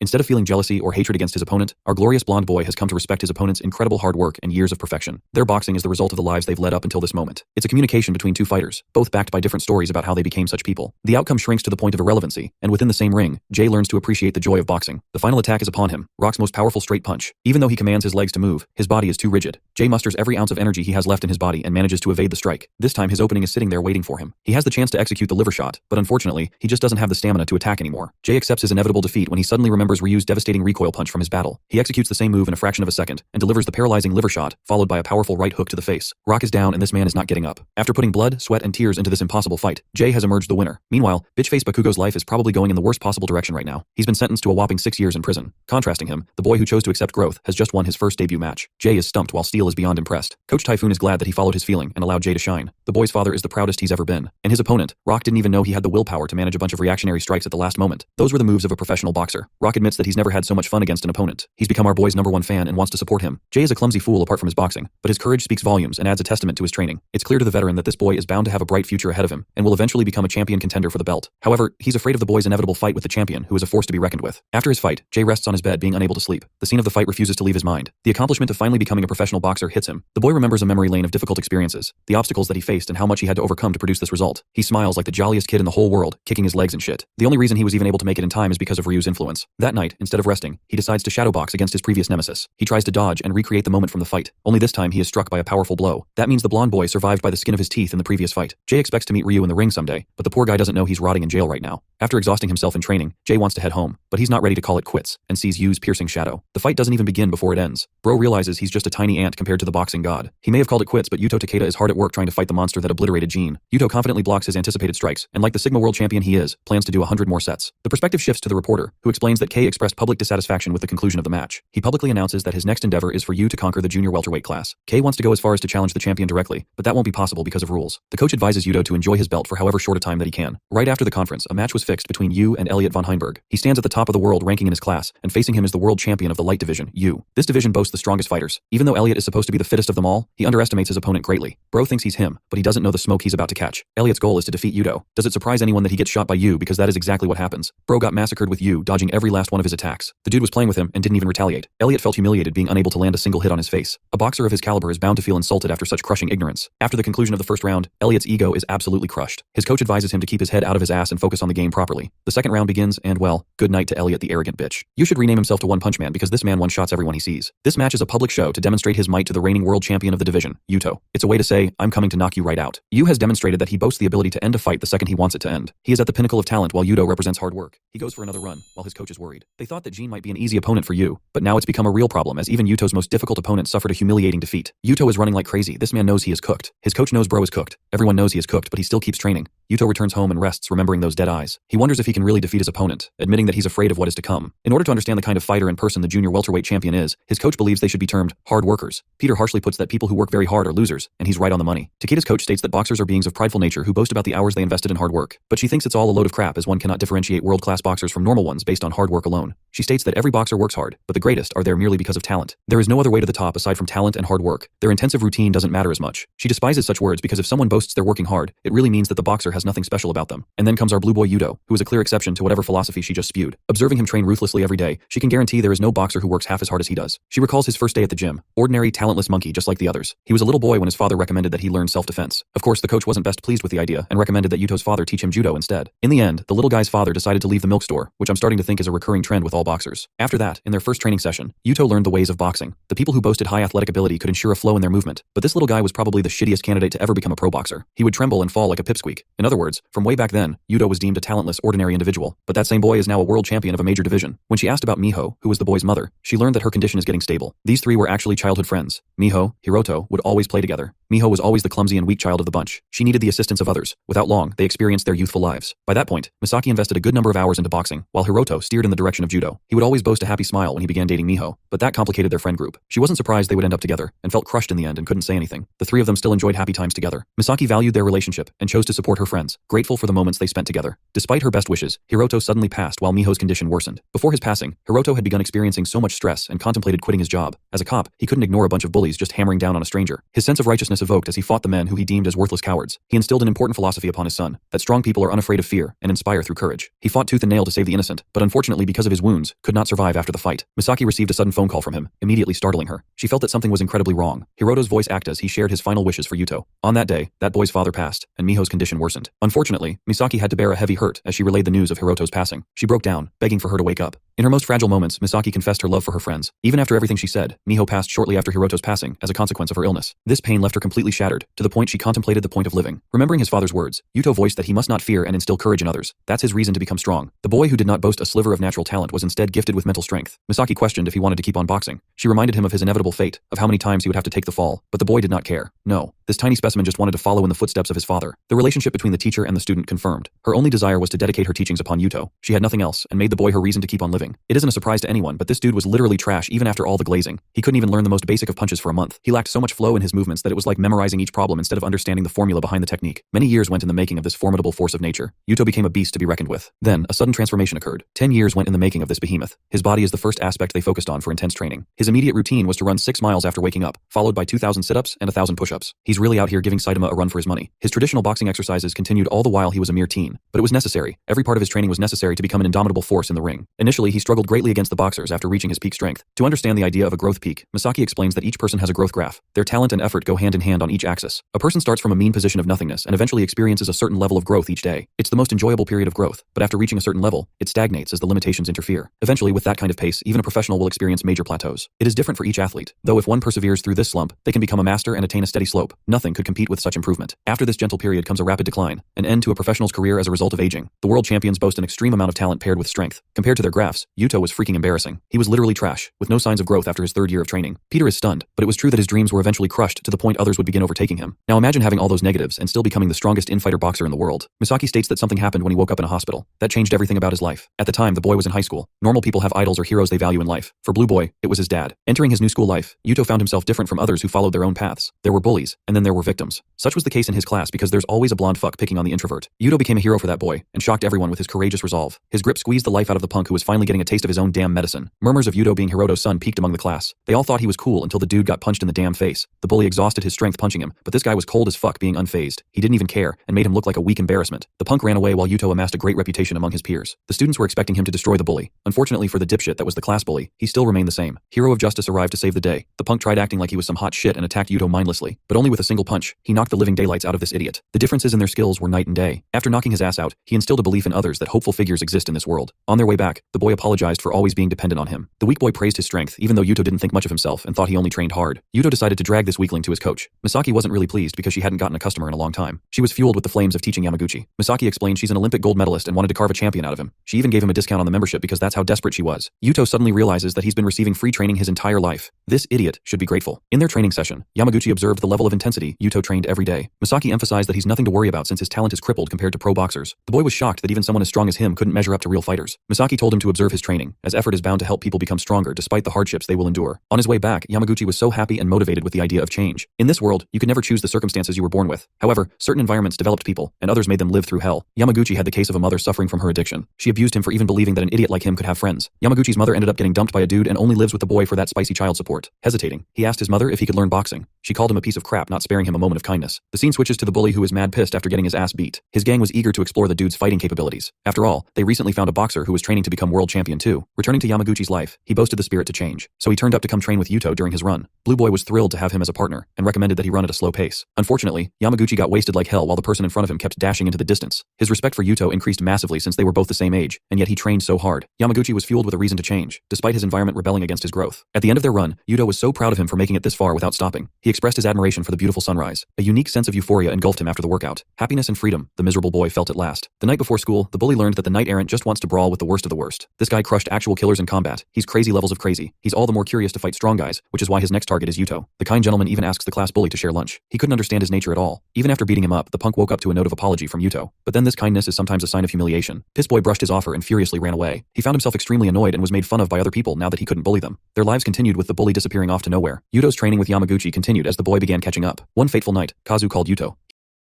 Instead of feeling jealousy or hatred against his opponent, our glorious blonde boy has come to respect his opponent's incredible hard work and years of perfection. Their boxing is the result of the lives they've led up until this moment. It's a communication between two fighters, both backed by different stories about how they became such people. The outcome shrinks to the point of irrelevancy, and within the same ring, Jay learns to appreciate the joy of boxing. The final attack is upon him, Rock's most powerful straight punch. Even though he commands his legs to move, his body is too rigid. Jay musters every ounce of energy he has left in his body and manages to evade the strike. This time his opening is sitting there waiting for him. He has the chance to execute the liver shot, but unfortunately, he just doesn't have the stamina to attack anymore. Jay accepts his inevitable defeat when he suddenly remembers Ryu's devastating recoil punch from his battle. He executes the same move in a fraction of a second and delivers the paralyzing liver shot, followed by a powerful right hook to the face. Rock is down and this man is not getting up. After putting blood, sweat, and tears into this impossible fight, Jay has emerged the winner. Meanwhile, bitchface Bakugo's life is probably going in the worst possible direction right now. He's been sentenced to a whopping 6 years in prison. Contrasting him, the boy who chose to accept growth has just won his first debut match. Jay is stumped while Steel is beyond impressed. Coach Typhoon is glad that he followed his feeling and allowed Jay to shine. The boy's father is the proudest he's ever been. And his opponent, Rock, didn't even know he had the willpower to manage a bunch of reactionary strikes at the last moment. Those were the moves of a professional boxer. Rock admits that he's never had so much fun against an opponent. He's become our boy's #1 fan and wants to support him. Jay is a clumsy fool apart from his boxing, but his courage speaks volumes and adds a testament to his training. It's clear to the veteran that this boy is bound to have a bright future ahead of him and will eventually become a champion contender for the belt. However, he's afraid of the boy's inevitable fight with the champion, who is a force to be reckoned with. After his fight, Jay rests on his bed being unable to sleep. The scene of the fight refuses to leave his mind. The accomplishment of finally becoming a professional boxer hits him. The boy remembers a memory lane of difficult experiences, the obstacles that he faced and how much he had to overcome to produce this result. He smiles like the jolliest kid in the whole world, kicking his legs and shit. The only reason he was even able to make it in time is because of Ryu's influence. That night, instead of resting, he decides to shadowbox against his previous nemesis. He tries to dodge and recreate the moment from the fight. Only this time he is struck by a powerful blow. That means the blonde boy survived by the skin of his teeth in the previous fight. Jay expects to meet Ryu in the ring someday, but the poor guy doesn't know he's rotting in jail right now. After exhausting himself in training, Jay wants to head home, but he's not ready to call it quits and sees Yu's piercing shadow. The fight doesn't even begin before it ends. Bro realizes he's just a tiny ant compared to the boxing god. He may have called it quits, but Yuto Takeda is hard at work trying to fight the monster that obliterated Gene. Yuto confidently blocks his anticipated strikes, and like the Sigma World Champion he is, plans to do 100 more sets. The perspective shifts to the reporter, who explains that K expressed public dissatisfaction with the conclusion of the match. He publicly announces that his next endeavor is for Yu to conquer the junior welterweight class. K wants to go as far as to challenge the champion directly, but that won't be possible because of rules. The coach advises Yuto to enjoy his belt for however short a time that he can. Right after the conference, a match was fixed between Yu and Elliot von Heinberg. He stands at the top of the world ranking in his class, and facing him is the world champion of the light division, Yu. This division boasts the strongest fighters. Even though Elliot is supposed to be the fittest of them all, he underestimates his opponent greatly. Bro thinks he's him, but he doesn't know the smoke he's about to catch. Elliot's goal is to defeat Yuto. Does it surprise anyone that he gets shot by Yu, because that is exactly what happens. Bro got massacred with Yu dodging every last one of his attacks. The dude was playing with him and didn't even retaliate. Elliot felt humiliated being unable to land a single hit on his face. A boxer of his caliber is bound to feel insulted after such crushing ignorance. After the conclusion of the first round, Elliot's ego is absolutely crushed. His coach advises him to keep his head out of his ass and focus on the game properly. The second round begins and, well, good night to Elliot the arrogant bitch. You should rename himself to One Punch Man because this man one-shots everyone he sees. This match is a public show to demonstrate his might to the reigning world champion of the division, Yuto. It's a way to say, I'm coming to knock you right out. Yu has demonstrated that he boasts the ability to end a fight the second he wants it to end. He is at the pinnacle of talent while Yuto represents hard work. He goes for another run, while his coach is worried. They thought that Gene might be an easy opponent for Yu, but now it's become a real problem as even Yuto's most difficult opponent suffered a humiliating defeat. Yuto is running like crazy. This man knows he is cooked. His coach knows Bro is cooked. Everyone knows he is cooked, but he still keeps training. Yuto returns home and rests, remembering those dead eyes. He wonders if he can really defeat his opponent, admitting that he's afraid of what is to come. In order to understand the kind of fighter and person the junior welterweight champion is, his coach believes they should be termed hard workers. Peter harshly puts that people who work very hard are losers, and he's right on the money. Takeda's coach states that boxers are beings of prideful nature who boast about the hours they invested in hard work, but she thinks it's all a load of crap as one cannot differentiate world-class boxers from normal ones based on hard work alone. She states that every boxer works hard, but the greatest are there merely because of talent. There is no other way to the top aside from talent and hard work. Their intensive routine doesn't matter as much. She despises such words because if someone boasts they're working hard, it really means that the boxer boxer has nothing special about them. And then comes our blue boy Yuto, who is a clear exception to whatever philosophy she just spewed. Observing him train ruthlessly every day, she can guarantee there is no boxer who works half as hard as he does. She recalls his first day at the gym. Ordinary, talentless monkey just like the others. He was a little boy when his father recommended that he learn self-defense. Of course, the coach wasn't best pleased with the idea and recommended that Yuto's father teach him judo instead. In the end, the little guy's father decided to leave the milk store, which I'm starting to think is a recurring trend with all boxers. After that, in their first training session, Yuto learned the ways of boxing. The people who boasted high athletic ability could ensure a flow in their movement, but this little guy was probably the shittiest candidate to ever become a pro boxer. He would tremble and fall like a pipsqueak. In other words, from way back then, Yuto was deemed a talentless, ordinary individual, but that same boy is now a world champion of a major division. When she asked about Miho, who was the boy's mother, she learned that her condition is getting stable. These three were actually childhood friends. Miho, Hiroto would always play together. Miho was always the clumsy and weak child of the bunch. She needed the assistance of others. Without long, they experienced their youthful lives. By that point, Misaki invested a good number of hours into boxing, while Hiroto steered in the direction of judo. He would always boast a happy smile when he began dating Miho, but that complicated their friend group. She wasn't surprised they would end up together, and felt crushed in the end and couldn't say anything. The three of them still enjoyed happy times together. Misaki valued their relationship and chose to support her friends, grateful for the moments they spent together. Despite her best wishes, Hiroto suddenly passed while Miho's condition worsened. Before his passing, Hiroto had begun experiencing so much stress and contemplated quitting his job. As a cop, he couldn't ignore a bunch of bullies just hammering down on a stranger. His sense of righteousness evoked as he fought the men who he deemed as worthless cowards. He instilled an important philosophy upon his son, that strong people are unafraid of fear and inspire through courage. He fought tooth and nail to save the innocent, but unfortunately because of his wounds, could not survive after the fight. Misaki received a sudden phone call from him, immediately startling her. She felt that something was incredibly wrong. Hiroto's voice acted as he shared his final wishes for Yuto. On that day, that boy's father passed, and Miho's condition worsened. Unfortunately, Misaki had to bear a heavy hurt as she relayed the news of Hiroto's passing. She broke down, begging for her to wake up. In her most fragile moments, Misaki confessed her love for her friends. Even after everything she said, Miho passed shortly after Hiroto's passing as a consequence of her illness. This pain left her completely shattered, to the point she contemplated the point of living. Remembering his father's words, Yuto voiced that he must not fear and instill courage in others. That's his reason to become strong. The boy who did not boast a sliver of natural talent was instead gifted with mental strength. Misaki questioned if he wanted to keep on boxing. She reminded him of his inevitable fate, of how many times he would have to take the fall, but the boy did not care. No, this tiny specimen just wanted to follow in the footsteps of his father. The relationship between the teacher and the student confirmed. Her only desire was to dedicate her teachings upon Yuto. She had nothing else and made the boy her reason to keep on living. It isn't a surprise to anyone, but this dude was literally trash even after all the glazing. He couldn't even learn the most basic of punches for a month. He lacked so much flow in his movements that it was like memorizing each problem instead of understanding the formula behind the technique. Many years went in the making of this formidable force of nature. Yuto became a beast to be reckoned with. Then, a sudden transformation occurred. 10 years went in the making of this behemoth. His body is the first aspect they focused on for intense training. His immediate routine was to run 6 miles after waking up, followed by 2,000 sit-ups and 1,000 push-ups. He's really out here giving Saitama a run for his money. His traditional boxing exercises continued all the while he was a mere teen, but it was necessary. Every part of his training was necessary to become an indomitable force in the ring. Initially, he struggled greatly against the boxers after reaching his peak strength. To understand the idea of a growth peak, Misaki explains that each person has a growth graph. Their talent and effort go hand in hand on each axis. A person starts from a mean position of nothingness and eventually experiences a certain level of growth each day. It's the most enjoyable period of growth, but after reaching a certain level, it stagnates as the limitations interfere. Eventually, with that kind of pace, even a professional will experience major plateaus. It is different for each athlete, though if one perseveres through this slump, they can become a master and attain a steady slope. Nothing could compete with such improvement. After this gentle period comes a rapid decline, an end to a professional's career as a result of aging. The world champions boast an extreme amount of talent paired with strength. Compared to their graphs, Yuto was freaking embarrassing. He was literally trash, with no signs of growth after his 3rd year of training. Peter is stunned, but it was true that his dreams were eventually crushed to the point others would begin overtaking him. Now imagine having all those negatives and still becoming the strongest infighter boxer in the world. Misaki states that something happened when he woke up in a hospital. That changed everything about his life. At the time, the boy was in high school. Normal people have idols or heroes they value in life. For Blue Boy, it was his dad. Entering his new school life, Yuto found himself different from others who followed their own paths. There were bullies, and then there were victims. Such was the case in his class because there's always a blonde fuck picking on the introvert. Yuto became a hero for that boy, and shocked everyone with his courageous resolve. His grip squeezed the life out of the punk who was finally getting a taste of his own damn medicine. Murmurs of Yuto being Hiroto's son peaked among the class. They all thought he was cool until the dude got punched in the damn face. The bully exhausted his strength punching him, but this guy was cold as fuck being unfazed. He didn't even care, and made him look like a weak embarrassment. The punk ran away while Yuto amassed a great reputation among his peers. The students were expecting him to destroy the bully. Unfortunately for the dipshit that was the class bully, he still remained the same. Hero of justice arrived to save the day. The punk tried acting like he was some hot shit and attacked Yuto mindlessly, but only with a single punch. He knocked the living daylights out of this idiot. The differences in their skills were night and day. After knocking his ass out, he instilled a belief in others that hopeful figures exist in this world. On their way back, the boy apologized for always being dependent on him. The weak boy praised his strength, even though Yuto didn't think much of himself and thought he only trained hard. Yuto decided to drag this weakling to his coach. Misaki wasn't really pleased because she hadn't gotten a customer in a long time. She was fueled with the flames of teaching Yamaguchi. Misaki explained she's an Olympic gold medalist and wanted to carve a champion out of him. She even gave him a discount on the membership because that's how desperate she was. Yuto suddenly realizes that he's been receiving free training his entire life. This idiot should be grateful. In their training session, Yamaguchi observed the level of intensity Yuto trained every day. Misaki emphasized that he's nothing to worry about since his talent is crippled compared to pro boxers. The boy was shocked that even someone as strong as him couldn't measure up to real fighters. Misaki told him to observe his training, as effort is bound to help people become stronger despite the hardships they will endure. On his way back, Yamaguchi was so happy and motivated with the idea of change. In this world, you could never choose the circumstances you were born with. However, certain environments developed people, and others made them live through hell. Yamaguchi had the case of a mother suffering from her addiction. She abused him for even believing that an idiot like him could have friends. Yamaguchi's mother ended up getting dumped by a dude and only lives with the boy for that spicy child support. Hesitating, he asked his mother if he could learn boxing. She called him a piece of crap, not sparing him a moment of kindness. The scene switches to the bully who is mad pissed after getting his ass beat. His gang was eager to explore the dude's fighting capabilities. After all, they recently found a boxer who was training to become world champion too. Returning to Yamaguchi's life, he boasted the spirit to change. So he turned up to come train with Yuto during his run. Blue Boy was thrilled to have him as a partner, and recommended that he run at a slow pace. Unfortunately, Yamaguchi got wasted like hell while the person in front of him kept dashing into the distance. His respect for Yuto increased massively since they were both the same age, and yet he trained so hard. Yamaguchi was fueled with a reason to change, despite his environment rebelling against his growth. At the end of their run, Yuto was so proud of him for making it this far without stopping. He expressed his admiration for the beautiful sunrise. A unique sense of euphoria engulfed him after the workout. Happiness and freedom, the miserable boy felt at last. The night before school, the bully learned that the knight errant just wants to brawl with the worst of the worst. This guy crushed actual killers in combat. He's crazy levels of crazy. He's all the more curious to fight strong guys, which is why his next target is Yuto. The kind gentleman even asks the class bully to share lunch. He couldn't understand his nature at all. Even after beating him up, the punk woke up to a note of apology from Yuto. But then this kindness is sometimes a sign of humiliation. Piss Boy brushed his offer and furiously ran away. He found himself extremely annoyed and was made fun of by other people now that he couldn't bully them. Their lives continued with the bully disappearing off to nowhere. Yuto's training with Yamaguchi continued as the boy began catching up. One fateful night, Kazu called Yuto.